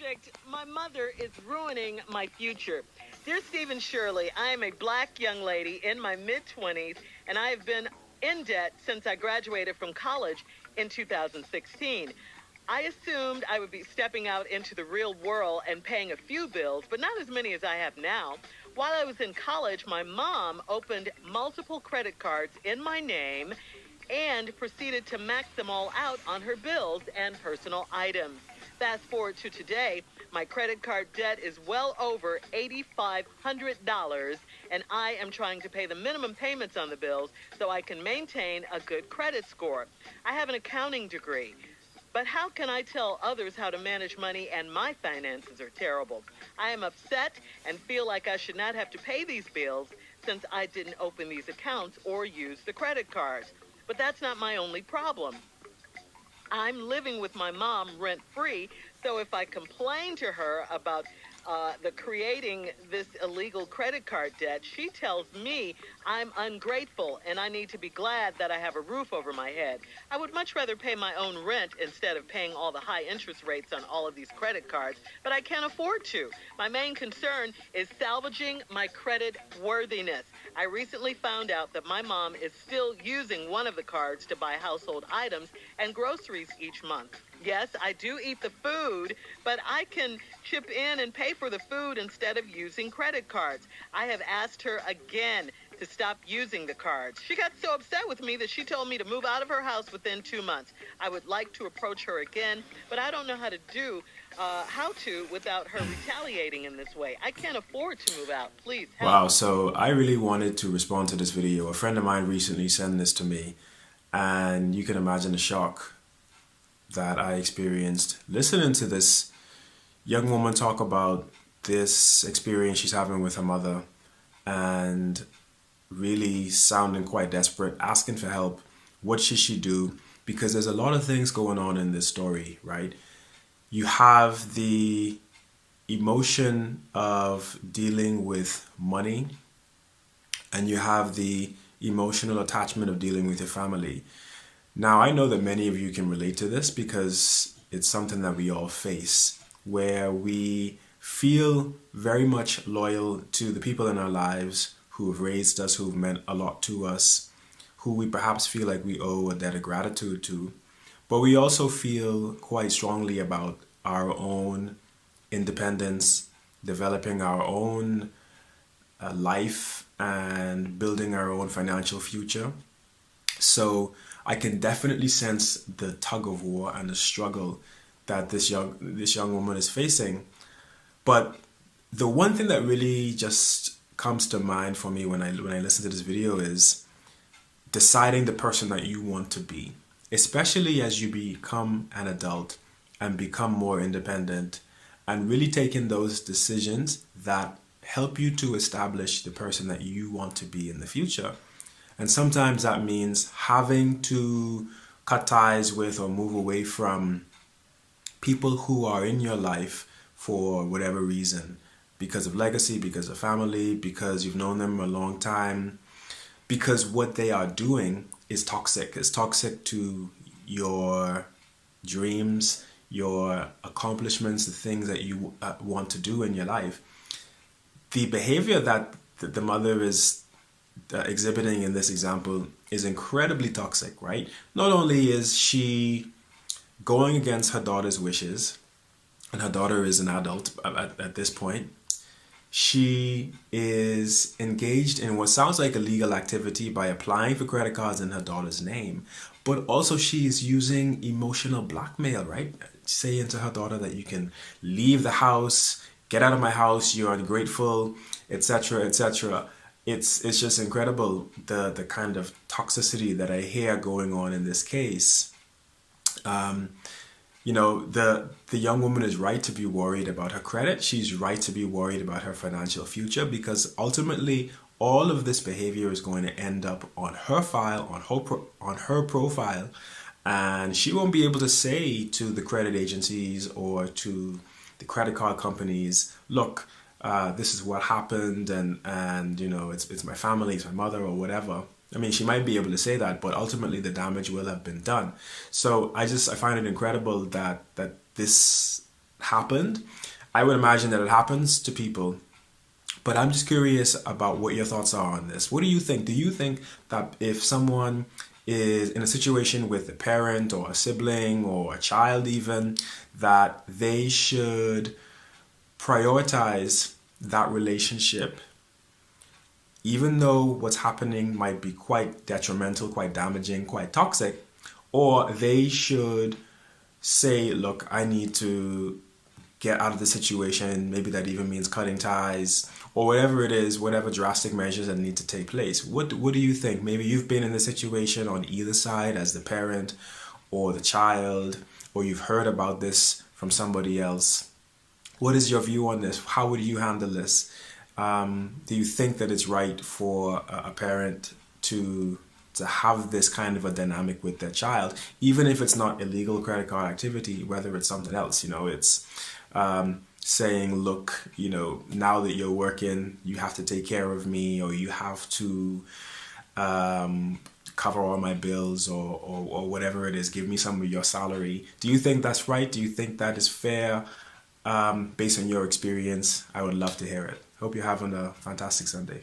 subject, my mother is ruining my future. Dear Stephen Shirley, I am a black young lady in my mid-20s, and I have been in debt since I graduated from college in 2016. I assumed I would be stepping out into the real world and paying a few bills, but not as many as I have now. While I was in college, my mom opened multiple credit cards in my name and proceeded to max them all out on her bills and personal items. Fast forward to today, my credit card debt is well over $8,500, and I am trying to pay the minimum payments on the bills so I can maintain a good credit score. I have an accounting degree, but how can I tell others how to manage money and my finances are terrible? I am upset and feel like I should not have to pay these bills since I didn't open these accounts or use the credit cards. But that's not my only problem. I'm living with my mom rent-free, so if I complain to her about the creating this illegal credit card debt, she tells me I'm ungrateful and I need to be glad that I have a roof over my head. I would much rather pay my own rent instead of paying all the high interest rates on all of these credit cards, but I can't afford to. My main concern is salvaging my credit worthiness. I recently found out that my mom is still using one of the cards to buy household items and groceries each month. Yes, I do eat the food, but I can chip in and pay for the food instead of using credit cards. I have asked her again to stop using the cards. She got so upset with me that she told me to move out of her house within 2 months. I would like to approach her again, but I don't know how to without her retaliating in this way. I can't afford to move out. Please help. Wow, so I really wanted to respond to this video. A friend of mine recently sent this to me, and you can imagine the shock that I experienced listening to this young woman talk about this experience she's having with her mother and really sounding quite desperate, asking for help. What should she do? Because there's a lot of things going on in this story, right? You have the emotion of dealing with money, and you have the emotional attachment of dealing with your family. Now, I know that many of you can relate to this because it's something that we all face, where we feel very much loyal to the people in our lives who have raised us, who've meant a lot to us, who we perhaps feel like we owe a debt of gratitude to. But we also feel quite strongly about our own independence, developing our own life, and building our own financial future. So I can definitely sense the tug of war and the struggle that this young woman is facing. But the one thing that really just comes to mind for me when I listen to this video is deciding the person that you want to be, especially as you become an adult and become more independent, and really taking those decisions that help you to establish the person that you want to be in the future. And sometimes that means having to cut ties with or move away from people who are in your life for whatever reason, because of legacy, because of family, because you've known them a long time, because what they are doing is toxic. It's toxic to your dreams, your accomplishments, the things that you want to do in your life. The behavior that the mother is exhibiting in this example is incredibly toxic, right? Not only is she going against her daughter's wishes, and her daughter is an adult at this point, she is engaged in what sounds like a legal activity by applying for credit cards in her daughter's name, but also she is using emotional blackmail, right? Saying to her daughter that you can leave the house, get out of my house, you're ungrateful, etc., etc. It's just incredible the kind of toxicity that I hear going on in this case. The young woman is right to be worried about her credit. She's right to be worried about her financial future, because ultimately all of this behavior is going to end up on her file, on her profile, and she won't be able to say to the credit agencies or to the credit card companies, look, this is what happened, and it's my family, it's my mother, or whatever. I mean, she might be able to say that, but ultimately the damage will have been done. So I find it incredible that this happened. I would imagine that it happens to people. But I'm just curious about what your thoughts are on this. What do you think? Do you think that if someone is in a situation with a parent or a sibling or a child even, that they should prioritize that relationship, even though what's happening might be quite detrimental, quite damaging, quite toxic, or they should say, look, I need to get out of the situation. Maybe that even means cutting ties or whatever it is, whatever drastic measures that need to take place. What do you think? Maybe you've been in the situation on either side as the parent or the child, or you've heard about this from somebody else. What is your view on this? How would you handle this? Do you think that it's right for a parent to have this kind of a dynamic with their child, even if it's not illegal credit card activity, whether it's something else? It's saying, look, now that you're working, you have to take care of me, or you have to cover all my bills, or whatever it is, give me some of your salary. Do you think that's right? Do you think that is fair? Based on your experience, I would love to hear it. Hope you're having a fantastic Sunday.